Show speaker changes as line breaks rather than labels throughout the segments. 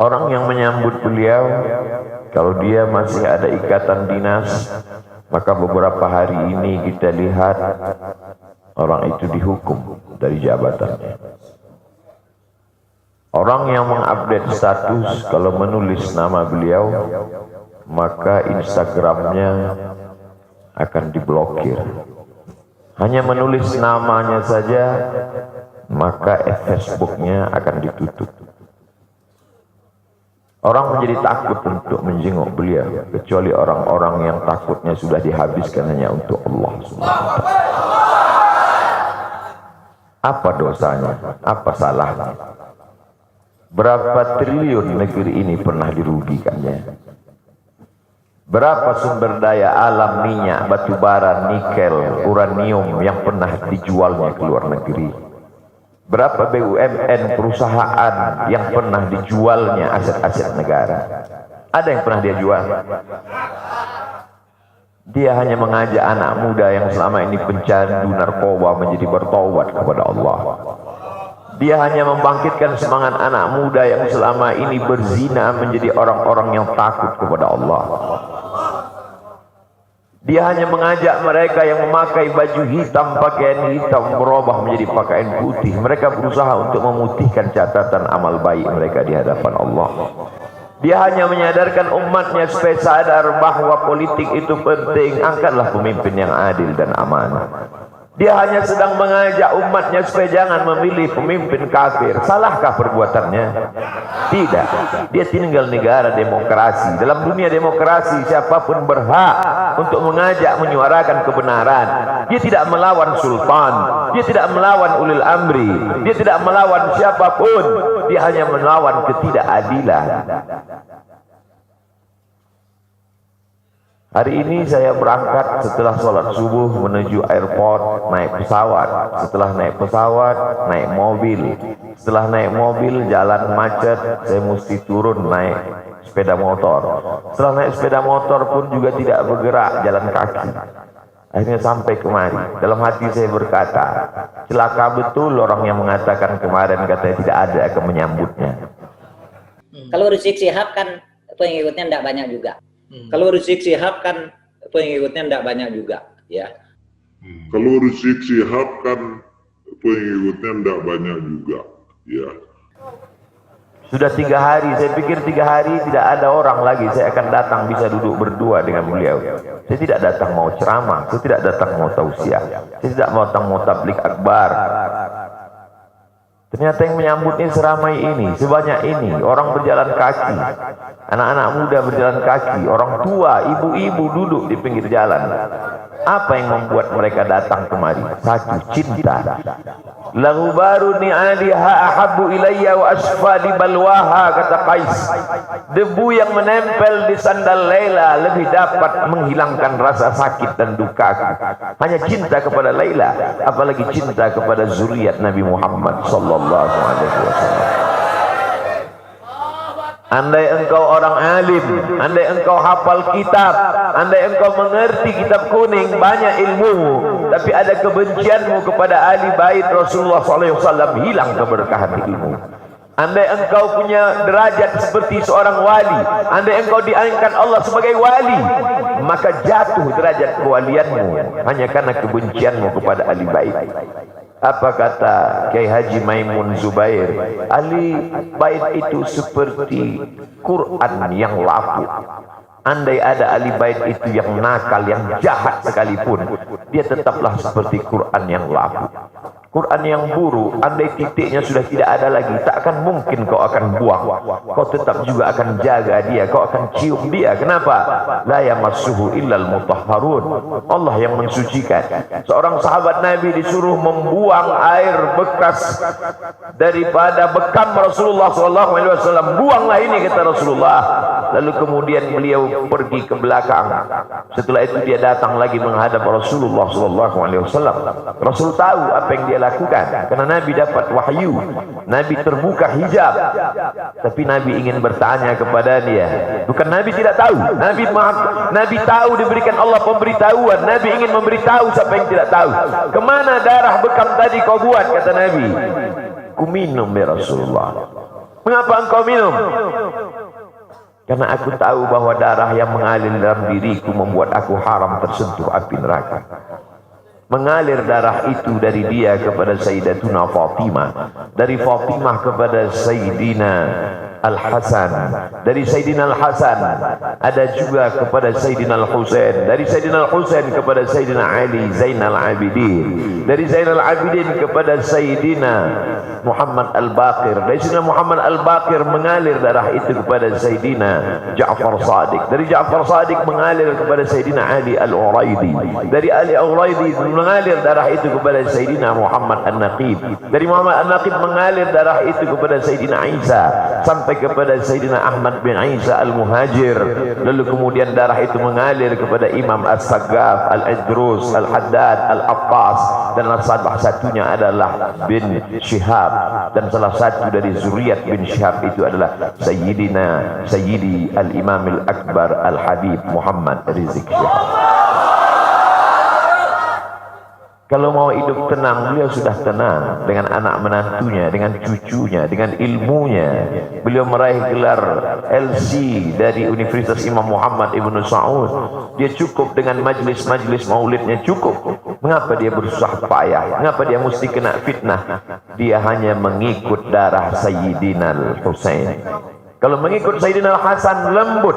Orang yang menyambut beliau, kalau dia masih ada ikatan dinas, maka beberapa hari ini kita lihat orang itu dihukum dari jabatannya. Orang yang mengupdate status kalau menulis nama beliau, maka Instagramnya akan diblokir. Hanya menulis namanya saja, maka Facebooknya akan ditutup. Orang menjadi takut untuk menjenguk beliau, kecuali orang-orang yang takutnya sudah dihabiskan hanya untuk Allah SWT. Apa dosanya? Apa salahnya? Berapa triliun negeri ini pernah dirugikannya? Berapa sumber daya alam, minyak, batu bara, nikel, uranium yang pernah dijualnya ke luar negeri? Berapa BUMN perusahaan yang pernah dijualnya aset-aset negara? Ada yang pernah dia jual? Dia hanya mengajak anak muda yang selama ini pencandu narkoba menjadi bertaubat kepada Allah. Dia hanya membangkitkan semangat anak muda yang selama ini berzina menjadi orang-orang yang takut kepada Allah. Dia hanya mengajak mereka yang memakai baju hitam, pakaian hitam, berubah menjadi pakaian putih. Mereka berusaha untuk memutihkan catatan amal baik mereka di hadapan Allah. Dia hanya menyadarkan umatnya supaya sadar bahwa politik itu penting. Angkatlah pemimpin yang adil dan amanah. Dia hanya sedang mengajak umatnya supaya jangan memilih pemimpin kafir. Salahkah perbuatannya? Tidak. Dia tinggal negara demokrasi. Dalam dunia demokrasi, siapapun berhak untuk mengajak menyuarakan kebenaran. Dia tidak melawan sultan, dia tidak melawan ulil amri, dia tidak melawan siapapun. Dia hanya melawan ketidakadilan. Hari ini saya berangkat setelah sholat subuh menuju airport, naik pesawat. Setelah naik pesawat, naik mobil. Setelah naik mobil, jalan macet, saya mesti turun naik sepeda motor. Setelah naik sepeda motor pun juga tidak bergerak, jalan kaki. Akhirnya sampai kemari. Dalam hati saya berkata, celaka betul orang yang mengatakan kemarin katanya tidak ada akan menyambutnya.
Kalau Rizik Syihab kan pengikutnya tidak banyak juga. Kalau Rizik Syihab kan pengikutnya tidak banyak juga, ya.
Kalau Rizik Syihab kan pengikutnya tidak banyak juga, ya.
Sudah 3 hari, saya pikir 3 hari tidak ada orang lagi. Saya akan datang bisa duduk berdua dengan beliau. Saya tidak datang mau ceramah, saya tidak datang mau tausiah, saya tidak datang mau tablik akbar. Ternyata yang menyambutnya seramai ini, sebanyak ini, orang berjalan kaki, anak-anak muda berjalan kaki, orang tua, ibu-ibu duduk di pinggir jalan. Apa yang membuat mereka datang kemari? Satu, cinta. Lahu baru ni'aliha ahabbu ilayya wa asfali balwaha, kata Qais. Debu yang menempel di sandal Laila lebih dapat menghilangkan rasa sakit dan duka. Hanya cinta kepada Laila, apalagi cinta kepada zuriat Nabi Muhammad sallallahu alaihi wasallam. Andai engkau orang alim, andai engkau hafal kitab, andai engkau mengerti kitab kuning, banyak ilmu, tapi ada kebencianmu kepada ahli bait Rasulullah SAW, hilang keberkahan ilmu. Andai engkau punya derajat seperti seorang wali, andai engkau diangkat Allah sebagai wali, maka jatuh derajat kewalianmu hanya karena kebencianmu kepada ahli bait. Apa kata Kiai Haji Maimun Zubair? Ahli bait itu seperti Quran yang lapuk. Andai ada ahli bait itu yang nakal, yang jahat sekalipun, dia tetaplah seperti Quran yang lapuk. Quran yang buruk, andai titiknya sudah tidak ada lagi, tak akan mungkin kau akan buang. Kau tetap juga akan jaga dia, kau akan cium dia. Kenapa? La yamassuhu illal mutahharun. Allah yang mensucikan. Seorang sahabat Nabi disuruh membuang air bekas daripada bekam Rasulullah SAW. Buanglah ini, kata Rasulullah. Lalu kemudian beliau pergi ke belakang. Setelah itu dia datang lagi menghadap Rasulullah SAW. Rasul tahu apa yang dia lakukan, karena Nabi dapat wahyu, Nabi terbuka hijab, tapi Nabi ingin bertanya kepada dia. Bukan Nabi tidak tahu, Nabi tahu, diberikan Allah pemberitahuan. Nabi ingin memberitahu siapa yang tidak tahu. Kemana darah bekam tadi kau buat, kata Nabi. Ku minum ya Rasulullah. Mengapa engkau minum? Karena aku tahu bahwa darah yang mengalir dalam diriku membuat aku haram tersentuh api neraka. Mengalir darah itu dari dia kepada Sayyidatuna Fatimah, dari Fatimah kepada Sayyidina Al-Hasan, dari Sayyidina Al-Hasan ada juga kepada Sayyidina Al-Husain, dari Sayyidina Al-Husain kepada Sayyidina Ali Zainal Abidin, dari Zainal Abidin kepada Sayyidina Muhammad Al-Baqir, dari Sayyidina Muhammad Al-Baqir mengalir darah itu kepada Sayyidina Ja'far Sadiq, dari Ja'far Sadiq mengalir kepada Sayyidina Ali Al-Uraidi, dari Ali Al-Uraidi mengalir darah itu kepada Sayyidina Muhammad An-Naqib, dari Muhammad An-Naqib mengalir darah itu kepada Sayyidina Isa sampai kepada Sayyidina Ahmad bin Isa Al-Muhajir, lalu kemudian darah itu mengalir kepada Imam As-Saggaf, Al-Idrus, Al-Haddad, Al-Abbas, dan salah satunya adalah bin Syihab, dan salah satu dari zuriat bin Syihab itu adalah Sayyidi Al-Imam Al-Akbar Al-Habib Muhammad Rizik Syihab. Kalau mau hidup tenang, beliau sudah tenang dengan anak menantunya, dengan cucunya, dengan ilmunya. Beliau meraih gelar LC dari Universitas Imam Muhammad Ibn Saud. Dia cukup dengan majlis-majlis maulidnya, cukup. Mengapa dia bersusah payah? Mengapa dia mesti kena fitnah? Dia hanya mengikut darah Sayyidina Al-Husain. Kalau mengikut Sayyidina Al-Hasan lembut,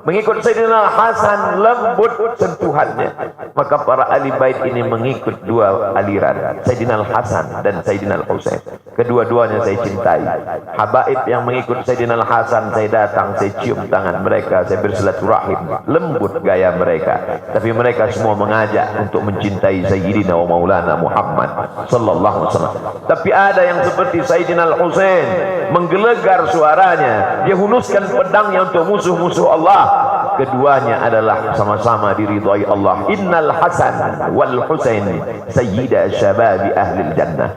mengikut Sayyidina Al-Hasan lembut sentuhannya, maka para ahli bait ini mengikut dua aliran, Sayyidina Al-Hasan dan Sayyidina Al-Husain. Kedua-duanya saya cintai. Habaib yang mengikut Sayyidina Al-Hasan, saya datang, saya cium tangan mereka, saya bersilaturahim, lembut gaya mereka. Tapi mereka semua mengajak untuk mencintai Sayyidina wa Maulana Muhammad sallallahu alaihi wasallam. Tapi ada yang seperti Sayyidina Al-Husain menggelegar suaranya, dia hunuskan pedangnya untuk musuh-musuh Allah. Keduanya adalah sama-sama diridhai Allah. Innal Hasan wal Husain sayyida syababi ahli jannah.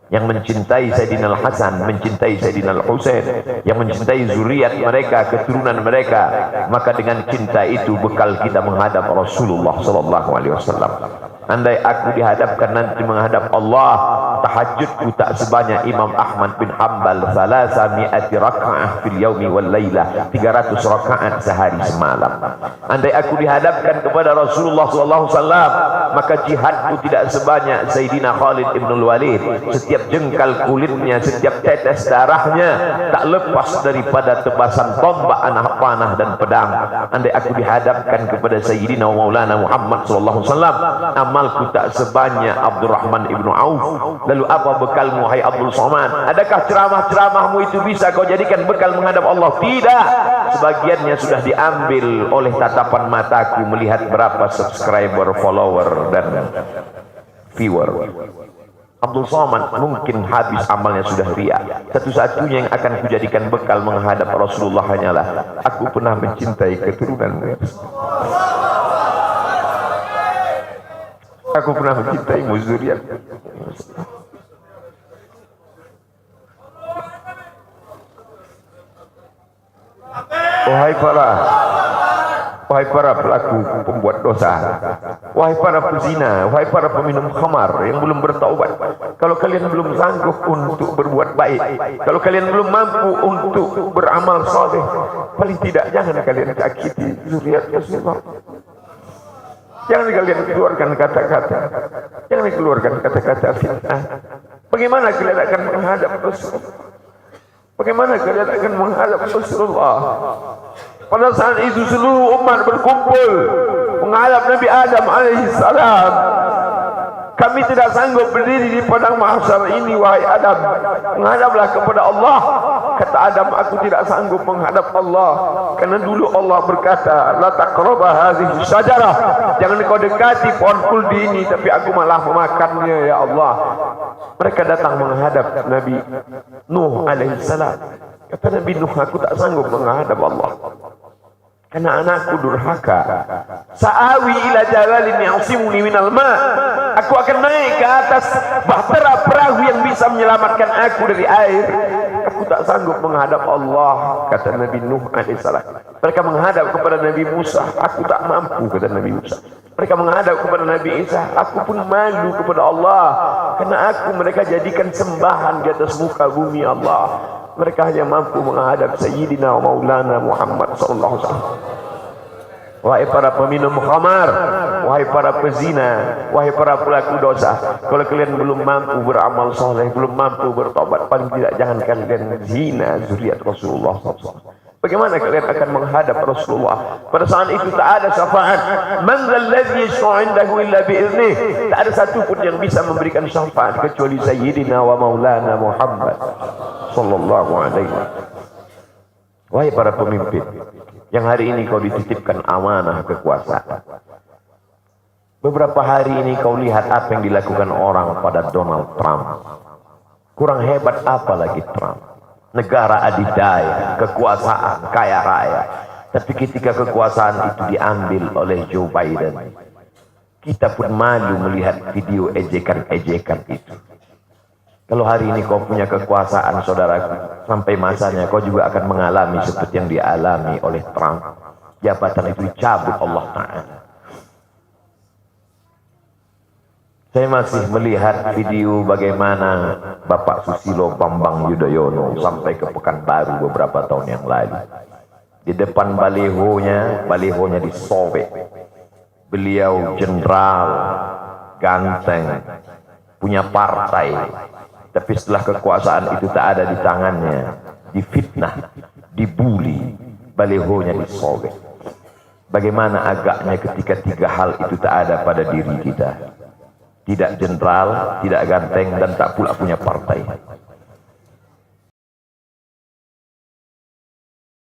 Yang mencintai Sayyidina Al-Hasan, mencintai Sayyidina Al-Husain, yang mencintai zuriat mereka, keturunan mereka, maka dengan cinta itu bekal kita menghadap Rasulullah sallallahu alaihi wasallam. Andai aku dihadapkan nanti menghadap Allah, tahajudku tak sebanyak Imam Ahmad bin Hanbal, 300 rakaat fil yaumi wal lailah, 300 rakaat sehari semalam. Andai aku dihadapkan kepada Rasulullah sallallahu alaihi wasallam, maka jihadku tidak sebanyak Sayyidina Khalid ibn Walid. Setiap jengkal kulitnya, setiap tetes darahnya tak lepas daripada tebasan tombak, anak panah dan pedang. Andai aku dihadapkan kepada Sayyidina Maulana Muhammad sallallahu alaihi wasallam, amalku tak sebanyak Abdurrahman ibnu Auf. Lalu apa bekalmu hai Abdul Somad? Adakah ceramah-ceramahmu itu bisa kau jadikan bekal menghadap Allah? Tidak. Sebagiannya sudah diambil oleh tatapan mataku melihat berapa subscriber, follower dan viewer. Abdul Somad mungkin habis amalnya sudah ria. Satu-satunya yang akan kujadikan bekal menghadap Rasulullah hanyalah aku pernah mencintai keturunanmu. Aku pernah mencintai zuriat. Wahai para pelaku pembuat dosa, wahai para pezina, wahai para peminum khamar yang belum bertaubat, kalau kalian belum sanggup untuk berbuat baik, kalau kalian belum mampu untuk beramal saleh, paling tidak jangan kalian sakiti zuriat Rasulullah. Jangan kalian keluarkan kata-kata, jangan keluarkan kata-kata fitnah. Bagaimana kalian akan menghadap Rasulullah? Bagaimana kalian akan menghadap Rasulullah? Pada saat itu seluruh umat berkumpul menghadap Nabi Adam alaihissalam. Kami tidak sanggup berdiri di padang mahsyar ini, wahai Adam. Menghadaplah kepada Allah. Kata Adam, aku tidak sanggup menghadap Allah. Karena dulu Allah berkata, la taqraba hadhihi syajarah. Jangan kau dekati pohon kuldi ini, tapi aku malah memakannya, ya Allah. Mereka datang menghadap Nabi Nuh alaihissalam. Kata Nabi Nuh, aku tak sanggup menghadap Allah. Karena anakku durhaka. Sa'awi ila jalalin ya'simuni minal ma'. Aku akan naik ke atas bahtera perahu yang bisa menyelamatkan aku dari air. Aku tak sanggup menghadap Allah, kata Nabi Nuh alaihissalam. Mereka menghadap kepada Nabi Musa, aku tak mampu, kata Nabi Musa. Mereka menghadap kepada Nabi Isa, aku pun malu kepada Allah, karena aku mereka jadikan sembahan di atas muka bumi Allah. Mereka hanya mampu menghadap Sayyidina wa Maulana Muhammad sallallahu alaihi wasallam. Wahai para peminum khamar, wahai para pezina, wahai para pelaku dosa, kalau kalian belum mampu beramal soleh, belum mampu bertobat, paling tidak jangan kalian zina zuriat Rasulullah SAW. Bagaimana kalian akan menghadap Rasulullah? Pada saat itu tak ada syafaat. Man dzalladzi yashfa'u 'indahu illa bi'iznih. Tak ada satu pun yang bisa memberikan syafaat kecuali Sayyidina wa Maulana Muhammad sallallahu alaihi wasallam. Wahai para pemimpin, yang hari ini kau dititipkan amanah kekuasaan. Beberapa hari ini kau lihat apa yang dilakukan orang pada Donald Trump. Kurang hebat apa lagi Trump? Negara adidaya, kekuasaan, kaya raya. Tapi ketika kekuasaan itu diambil oleh Joe Biden, kita pun malu melihat video ejekan-ejekan itu. Kalau hari ini kau punya kekuasaan, saudaraku, sampai masanya kau juga akan mengalami seperti yang dialami oleh Trump. Jabatan itu dicabut Allah Ta'ala. Saya masih melihat video bagaimana Bapak Susilo Bambang Yudhoyono sampai ke Pekanbaru beberapa tahun yang lalu. Di depan balihonya disobek. Beliau jenderal, ganteng, punya partai. Tapi setelah kekuasaan itu tak ada di tangannya, difitnah, dibuli, balihonya disobek. Bagaimana agaknya ketika tiga hal itu tak ada pada diri kita. Tidak jenderal, tidak ganteng, dan tak pula punya partai.